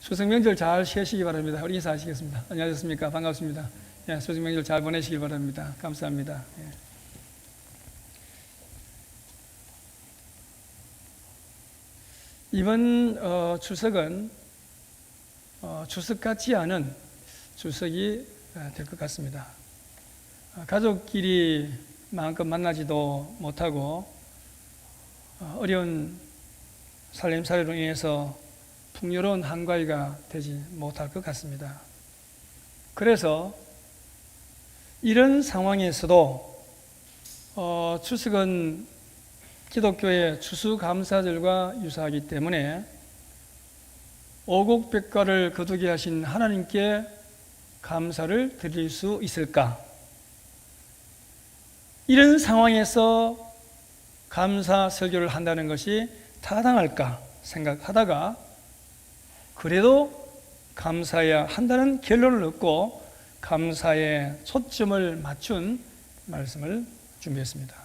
추석 명절 잘 쉬시기 바랍니다. 우리 인사하시겠습니다. 안녕하셨습니까? 반갑습니다. 예, 추석 명절 잘 보내시길 바랍니다. 감사합니다. 예. 이번 추석은 추석 같지 않은 추석이 될 것 같습니다. 가족끼리 마음껏 만나지도 못하고 어려운 살림살이로 인해서 풍요로운 한가위가 되지 못할 것 같습니다. 그래서 이런 상황에서도 추석은 기독교의 추수감사절과 유사하기 때문에 오곡백과를 거두게 하신 하나님께 감사를 드릴 수 있을까? 이런 상황에서 감사 설교를 한다는 것이 타당할까 생각하다가 그래도 감사해야 한다는 결론을 얻고 감사에 초점을 맞춘 말씀을 준비했습니다.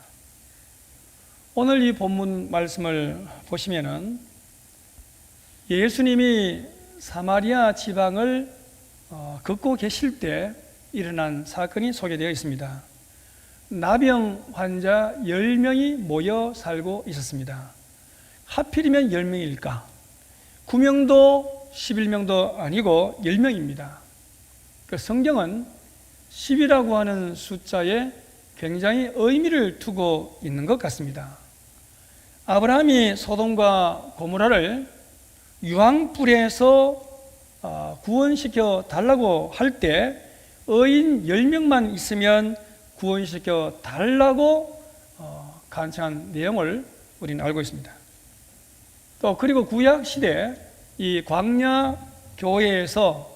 오늘 이 본문 말씀을 보시면은 예수님이 사마리아 지방을 걷고 계실 때 일어난 사건이 소개되어 있습니다. 나병 환자 10명이 모여 살고 있었습니다. 하필이면 10명일까? 9명도 11명도 아니고 10명입니다. 그 성경은 10이라고 하는 숫자에 굉장히 의미를 두고 있는 것 같습니다. 아브라함이 소돔과 고모라를 유황불에서 구원시켜 달라고 할 때 의인 10명만 있으면 구원시켜 달라고 간청한 내용을 우리는 알고 있습니다. 또 그리고 구약 시대 이 광야 교회에서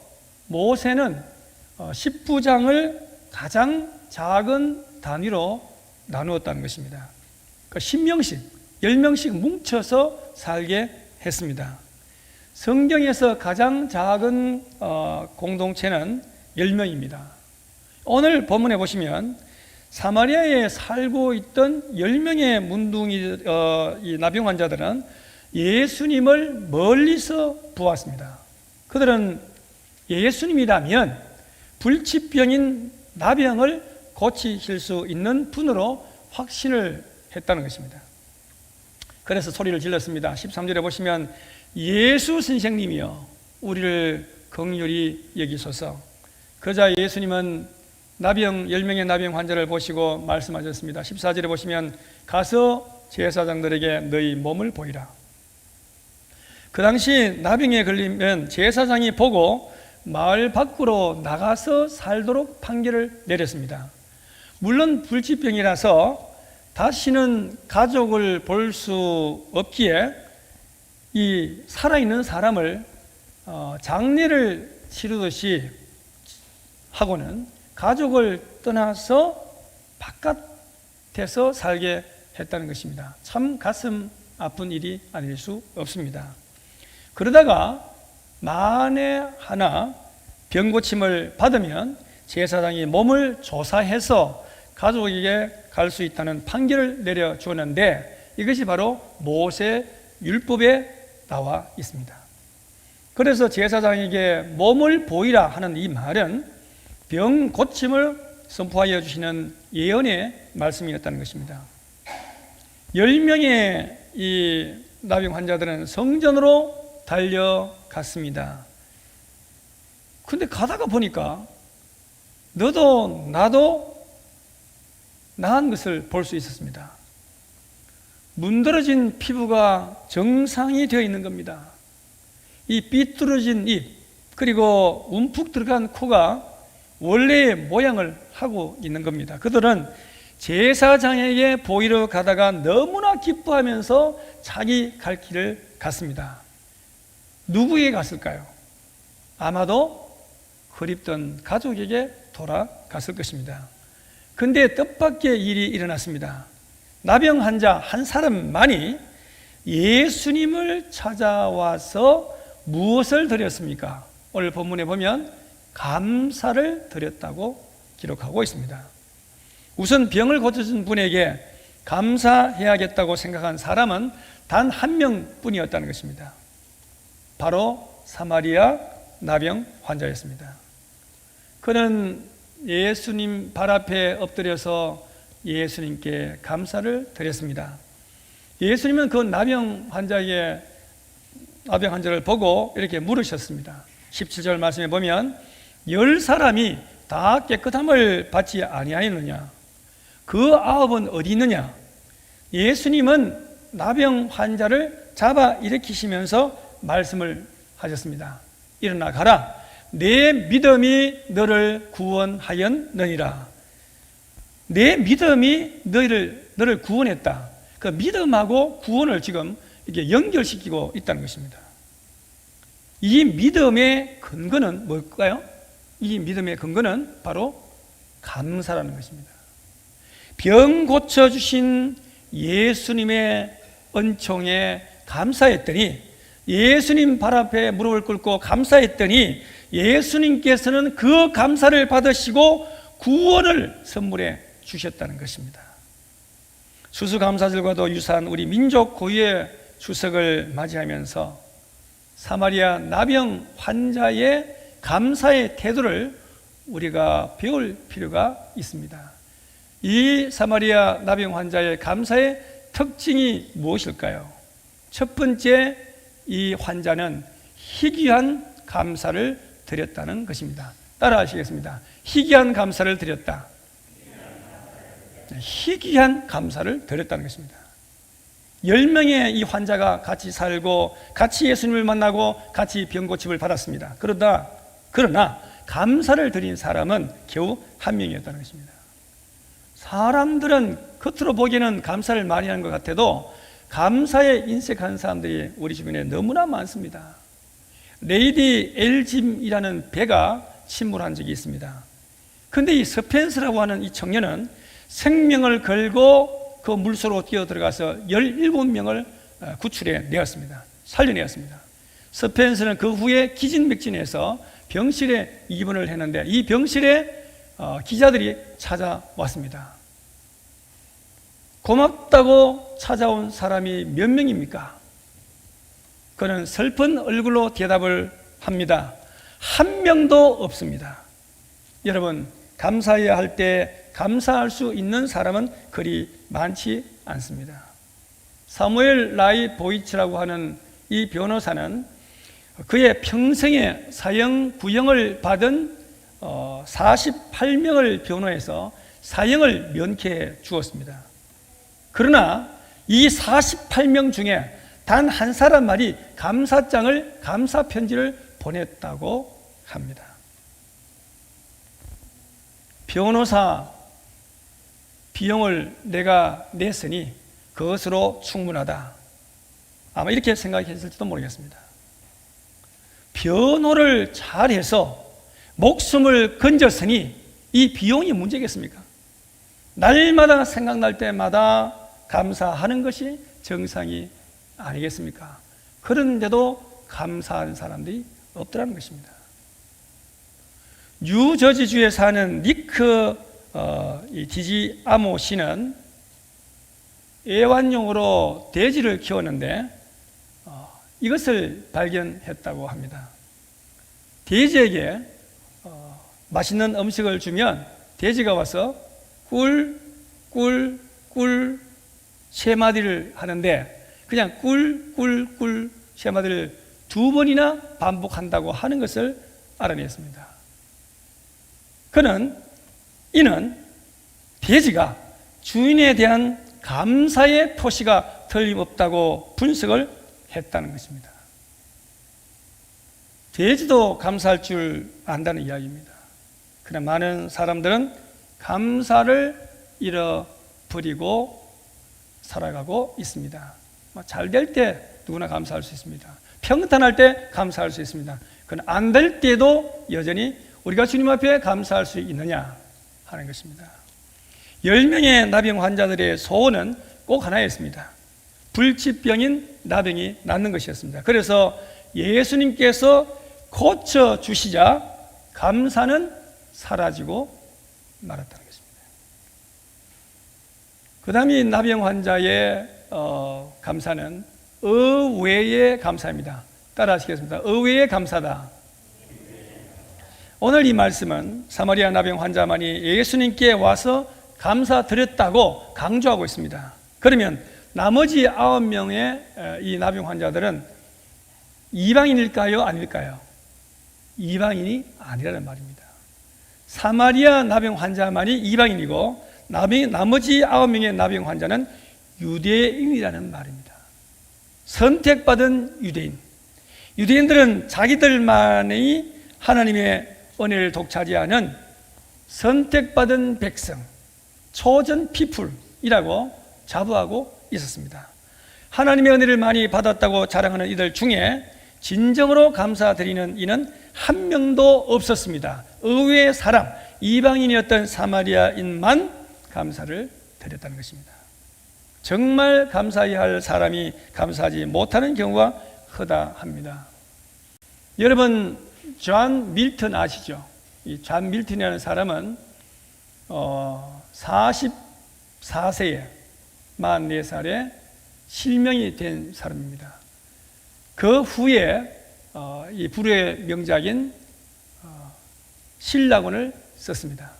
모세는 10부장을 가장 작은 단위로 나누었다는 것입니다. 그러니까 10명씩, 10명씩 뭉쳐서 살게 했습니다. 성경에서 가장 작은 공동체는 10명입니다. 오늘 본문에 보시면 사마리아에 살고 있던 10명의 문둥이 이 나병 환자들은 예수님을 멀리서 보았습니다. 그들은 예수님이라면 불치병인 나병을 고치실 수 있는 분으로 확신을 했다는 것입니다. 그래서 소리를 질렀습니다. 13절에 보시면 예수 선생님이여 우리를 긍휼히 여기소서. 그러자 예수님은 10명의 나병 환자를 보시고 말씀하셨습니다. 14절에 보시면 가서 제사장들에게 너희 몸을 보이라. 그 당시 나병에 걸리면 제사장이 보고 마을 밖으로 나가서 살도록 판결을 내렸습니다. 물론 불치병이라서 다시는 가족을 볼 수 없기에 이 살아있는 사람을 장례를 치르듯이 하고는 가족을 떠나서 바깥에서 살게 했다는 것입니다. 참 가슴 아픈 일이 아닐 수 없습니다. 그러다가 만에 하나 병고침을 받으면 제사장이 몸을 조사해서 가족에게 갈 수 있다는 판결을 내려주었는데 이것이 바로 모세 율법에 나와 있습니다. 그래서 제사장에게 몸을 보이라 하는 이 말은 병 고침을 선포하여 주시는 예언의 말씀이었다는 것입니다. 10명의 이 나병 환자들은 성전으로 달려갔습니다. 근데 가다가 보니까 너도 나도 나은 것을 볼 수 있었습니다. 문드러진 피부가 정상이 되어 있는 겁니다. 이 삐뚤어진 입 그리고 움푹 들어간 코가 원래의 모양을 하고 있는 겁니다. 그들은 제사장에게 보이러 가다가 너무나 기뻐하면서 자기 갈 길을 갔습니다. 누구에게 갔을까요? 아마도 그립던 가족에게 돌아갔을 것입니다. 근데 뜻밖의 일이 일어났습니다. 나병 환자 한 사람만이 예수님을 찾아와서 무엇을 드렸습니까? 오늘 본문에 보면 감사를 드렸다고 기록하고 있습니다. 우선 병을 고쳐준 분에게 감사해야겠다고 생각한 사람은 단 한 명뿐이었다는 것입니다. 바로 사마리아 나병 환자였습니다. 그는 예수님 발 앞에 엎드려서 예수님께 감사를 드렸습니다. 예수님은 그 나병 환자를 보고 이렇게 물으셨습니다. 17절 말씀에 보면 10사람이 다 깨끗함을 받지 아니하였느냐? 그 9은 어디 있느냐? 예수님은 나병 환자를 잡아 일으키시면서 말씀을 하셨습니다. 일어나 가라. 내 믿음이 너를 구원하였느니라. 내 믿음이 너를 구원했다. 그 믿음하고 구원을 지금 이렇게 연결시키고 있다는 것입니다. 이 믿음의 근거는 뭘까요? 이 믿음의 근거는 바로 감사라는 것입니다. 병 고쳐주신 예수님의 은총에 감사했더니, 예수님 발 앞에 무릎을 꿇고 감사했더니 예수님께서는 그 감사를 받으시고 구원을 선물해 주셨다는 것입니다. 수수감사절과도 유사한 우리 민족 고유의 추석을 맞이하면서 사마리아 나병 환자의 감사의 태도를 우리가 배울 필요가 있습니다. 이 사마리아 나병 환자의 감사의 특징이 무엇일까요? 첫 번째, 이 환자는 희귀한 감사를 드렸다는 것입니다. 따라 하시겠습니다. 희귀한 감사를 드렸다. 희귀한 감사를 드렸다는 것입니다. 10명의 이 환자가 같이 살고 같이 예수님을 만나고 같이 병고침을 받았습니다. 그러나 감사를 드린 사람은 겨우 한 명이었다는 것입니다. 사람들은 겉으로 보기에는 감사를 많이 하는 것 같아도 감사에 인색한 사람들이 우리 주변에 너무나 많습니다. 레이디 엘짐이라는 배가 침몰한 적이 있습니다. 그런데 이 스펜스라고 하는 이 청년은 생명을 걸고 그 물속으로 뛰어 들어가서 17명을 구출해 내었습니다. 살려내었습니다. 스펜스는 그 후에 기진맥진해서 병실에 입원을 했는데 이 병실에 기자들이 찾아왔습니다. 고맙다고 찾아온 사람이 몇 명입니까? 그는 슬픈 얼굴로 대답을 합니다. 한 명도 없습니다. 여러분, 감사해야 할 때 감사할 수 있는 사람은 그리 많지 않습니다. 사무엘 라이 보이츠라고 하는 이 변호사는 그의 평생에 사형 구형을 받은 48명을 변호해서 사형을 면케해 주었습니다. 그러나 이 48명 중에 단 한 사람만이 감사장을, 감사 편지를 보냈다고 합니다. 변호사 비용을 내가 냈으니 그것으로 충분하다. 아마 이렇게 생각했을지도 모르겠습니다. 변호를 잘해서 목숨을 건졌으니 이 비용이 문제겠습니까? 날마다 생각날 때마다 감사하는 것이 정상이 아니겠습니까? 그런데도 감사한 사람들이 없더라는 것입니다. 뉴저지주에 사는 니크 디지아모 씨는 애완용으로 돼지를 키웠는데 이것을 발견했다고 합니다. 돼지에게 맛있는 음식을 주면 돼지가 와서 꿀, 꿀, 꿀 세 마디를 하는데 그냥 꿀, 꿀, 꿀 세 마디를 2번이나 반복한다고 하는 것을 알아냈습니다. 이는 돼지가 주인에 대한 감사의 표시가 틀림없다고 분석을 했다는 것입니다. 돼지도 감사할 줄 안다는 이야기입니다. 그러나 많은 사람들은 감사를 잃어버리고 살아가고 있습니다. 잘 될 때 누구나 감사할 수 있습니다. 평탄할 때 감사할 수 있습니다. 그러나 안 될 때도 여전히 우리가 주님 앞에 감사할 수 있느냐 하는 것입니다. 10명의 나병 환자들의 소원은 꼭 하나였습니다. 불치병인 나병이 낫는 것이었습니다. 그래서 예수님께서 고쳐주시자 감사는 사라지고 말았다는 것입니다. 그 다음에 나병 환자의 감사는 의외의 감사입니다. 따라 하시겠습니다. 의외의 감사다. 오늘 이 말씀은 사마리아 나병 환자만이 예수님께 와서 감사드렸다고 강조하고 있습니다. 그러면 나머지 9명의 이 나병 환자들은 이방인일까요? 아닐까요? 이방인이 아니라는 말입니다. 사마리아 나병 환자만이 이방인이고 나머지 9명의 나병 환자는 유대인이라는 말입니다. 선택받은 유대인. 유대인들은 자기들만의 하나님의 은혜를 독차지하는 선택받은 백성, chosen people이라고 자부하고 있었습니다. 하나님의 은혜를 많이 받았다고 자랑하는 이들 중에 진정으로 감사드리는 이는 한 명도 없었습니다. 의외의 사람, 이방인이었던 사마리아인만 감사를 드렸다는 것입니다. 정말 감사해야 할 사람이 감사하지 못하는 경우가 허다합니다. 여러분 존 밀턴 아시죠? 이 존 밀턴이라는 사람은 44세에 44살에 실명이 된 사람입니다. 그 후에 이 불후의 명작인 신라곤을 썼습니다.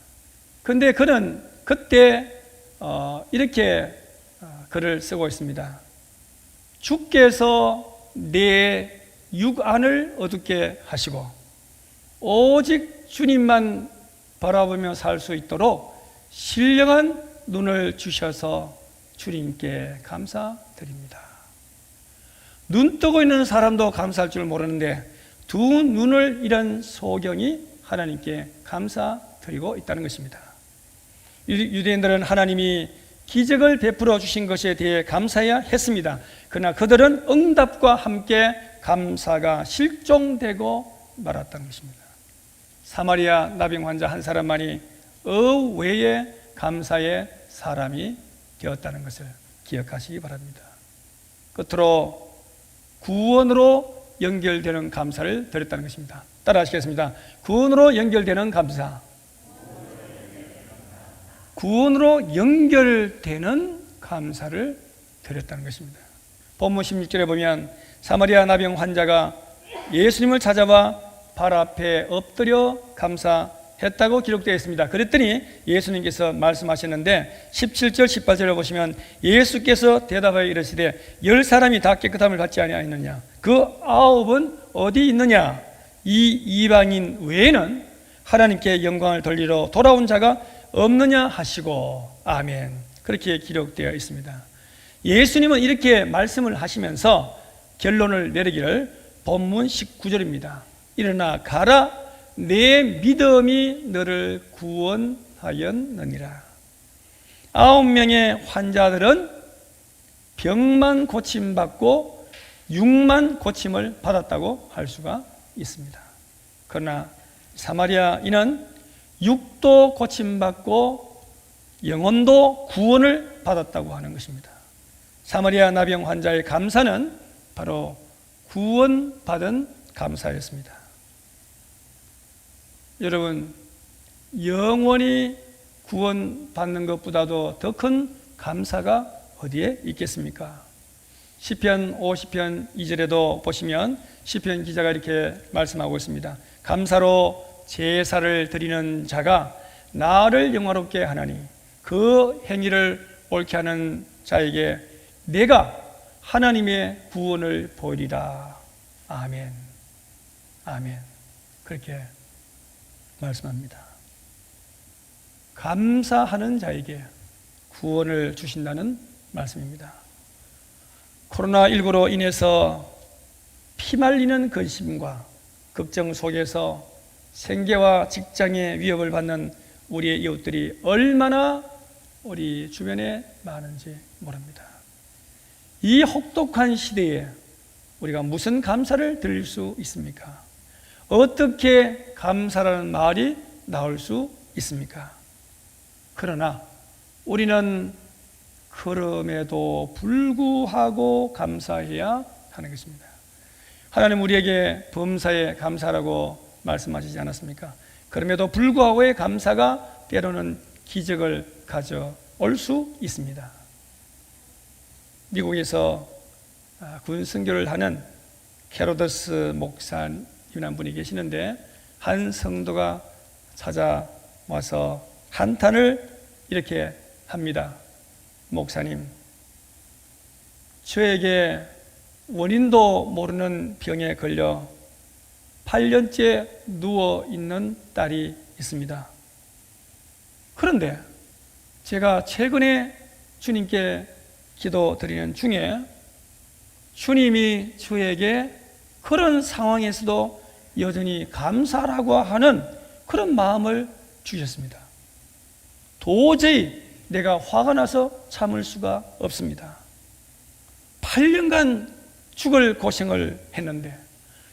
그런데 그는 그때 이렇게 글을 쓰고 있습니다. 주께서 내 육안을 어둡게 하시고 오직 주님만 바라보며 살 수 있도록 신령한 눈을 주셔서 주님께 감사드립니다. 눈 뜨고 있는 사람도 감사할 줄 모르는데 두 눈을 잃은 소경이 하나님께 감사드리고 있다는 것입니다. 유대인들은 하나님이 기적을 베풀어 주신 것에 대해 감사해야 했습니다. 그러나 그들은 응답과 함께 감사가 실종되고 말았다는 것입니다. 사마리아 나병 환자 한 사람만이 의외의 감사의 사람이 되었다는 것을 기억하시기 바랍니다. 끝으로 구원으로 연결되는 감사를 드렸다는 것입니다. 따라 하시겠습니다. 구원으로 연결되는 감사. 구원으로 연결되는 감사를 드렸다는 것입니다. 본문 16절에 보면 사마리아 나병 환자가 예수님을 찾아와 발 앞에 엎드려 감사했다고 기록되어 있습니다. 그랬더니 예수님께서 말씀하셨는데 17절 18절을 보시면 예수께서 대답하여 이르시되 10사람이 다 깨끗함을 받지 아니하였느냐? 그 9은 어디 있느냐? 이 이방인 외에는 하나님께 영광을 돌리러 돌아온 자가 없느냐 하시고 아멘. 그렇게 기록되어 있습니다. 예수님은 이렇게 말씀을 하시면서 결론을 내리기를 본문 19절입니다. 일어나 가라, 내 믿음이 너를 구원하였느니라. 9명의 환자들은 병만 고침받고 육만 고침을 받았다고 할 수가 있습니다. 그러나 사마리아인은 육도 고침받고 영혼도 구원을 받았다고 하는 것입니다. 사마리아 나병 환자의 감사는 바로 구원받은 감사였습니다. 여러분, 영원히 구원받는 것보다도 더 큰 감사가 어디에 있겠습니까? 시편 50편 2절에도 보시면 시편 기자가 이렇게 말씀하고 있습니다. 감사로 제사를 드리는 자가 나를 영화롭게 하나니 그 행위를 옳게 하는 자에게 내가 하나님의 구원을 보이리라. 아멘. 아멘. 그렇게 말씀합니다. 감사하는 자에게 구원을 주신다는 말씀입니다. 코로나19로 인해서 피말리는 근심과 걱정 속에서 생계와 직장의 위협을 받는 우리의 이웃들이 얼마나 우리 주변에 많은지 모릅니다. 이 혹독한 시대에 우리가 무슨 감사를 드릴 수 있습니까? 어떻게 감사라는 말이 나올 수 있습니까? 그러나 우리는 그럼에도 불구하고 감사해야 하는 것입니다. 하나님 우리에게 범사에 감사라고 말씀하시지 않았습니까? 그럼에도 불구하고의 감사가 때로는 기적을 가져올 수 있습니다. 미국에서 군 선교를 하는 헤로데스 목사님이라는 분이 계시는데 한 성도가 찾아와서 한탄을 이렇게 합니다. 목사님, 저에게 원인도 모르는 병에 걸려 8년째 누워있는 딸이 있습니다. 그런데 제가 최근에 주님께 기도드리는 중에 주님이 저에게 그런 상황에서도 여전히 감사라고 하는 그런 마음을 주셨습니다. 도저히 내가 화가 나서 참을 수가 없습니다. 8년간 죽을 고생을 했는데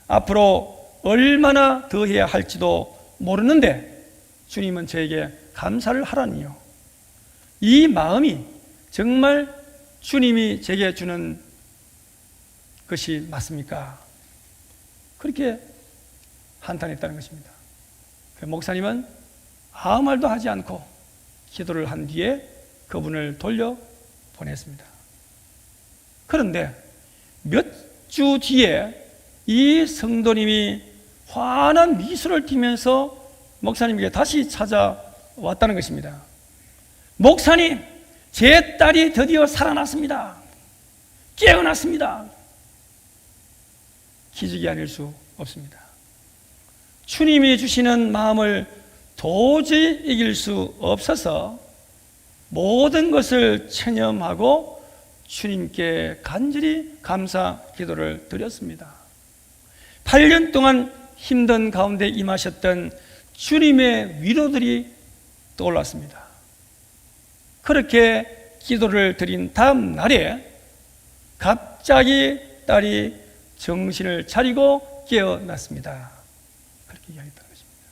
앞으로 얼마나 더 해야 할지도 모르는데 주님은 저에게 감사를 하라니요. 이 마음이 정말 주님이 제게 주는 것이 맞습니까? 그렇게 한탄했다는 것입니다. 목사님은 아무 말도 하지 않고 기도를 한 뒤에 그분을 돌려보냈습니다. 그런데 몇 주 뒤에 이 성도님이 환한 미소를 띠면서 목사님에게 다시 찾아왔다는 것입니다. 목사님, 제 딸이 드디어 살아났습니다. 깨어났습니다. 기적이 아닐 수 없습니다. 주님이 주시는 마음을 도저히 이길 수 없어서 모든 것을 체념하고 주님께 간절히 감사 기도를 드렸습니다. 8년 동안 힘든 가운데 임하셨던 주님의 위로들이 떠올랐습니다. 그렇게 기도를 드린 다음 날에 갑자기 딸이 정신을 차리고 깨어났습니다. 그렇게 이야기했다는 것입니다.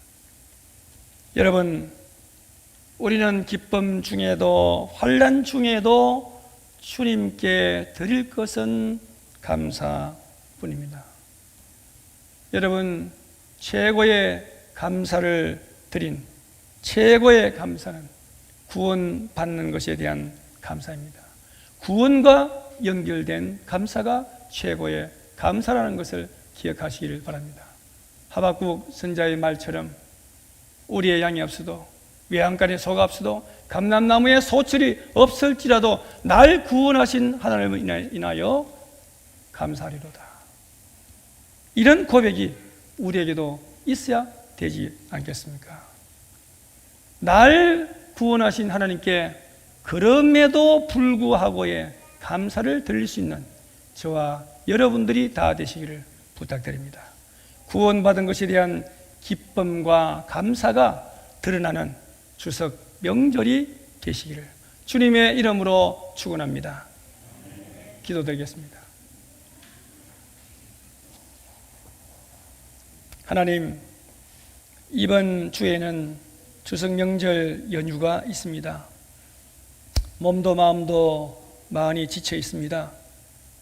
여러분, 우리는 기쁨 중에도 환난 중에도 주님께 드릴 것은 감사뿐입니다. 여러분, 최고의 감사를 드린 최고의 감사는 구원받는 것에 대한 감사입니다. 구원과 연결된 감사가 최고의 감사라는 것을 기억하시기를 바랍니다. 하박국 선자의 말처럼 우리의 양이 없어도 외양간에 소가 없어도 감람나무에 소철이 없을지라도 날 구원하신 하나님을 인하여 감사하리로다. 이런 고백이 우리에게도 있어야 되지 않겠습니까? 날 구원하신 하나님께 그럼에도 불구하고의 감사를 드릴 수 있는 저와 여러분들이 다 되시기를 부탁드립니다. 구원받은 것에 대한 기쁨과 감사가 드러나는 추석 명절이 되시기를 주님의 이름으로 축원합니다. 기도드리겠습니다. 하나님, 이번 주에는 추석 명절 연휴가 있습니다. 몸도 마음도 많이 지쳐 있습니다.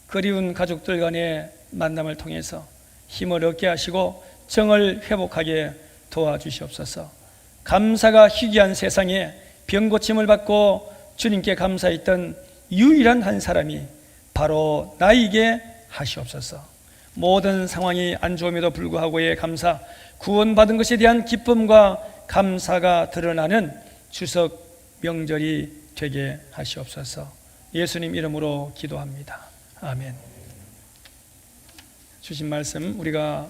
그리운 가족들 간의 만남을 통해서 힘을 얻게 하시고 정을 회복하게 도와주시옵소서. 감사가 희귀한 세상에 병고침을 받고 주님께 감사했던 유일한 한 사람이 바로 나에게 하시옵소서. 모든 상황이 안 좋음에도 불구하고의 감사, 구원받은 것에 대한 기쁨과 감사가 드러나는 추석 명절이 되게 하시옵소서. 예수님 이름으로 기도합니다. 아멘. 주신 말씀 우리가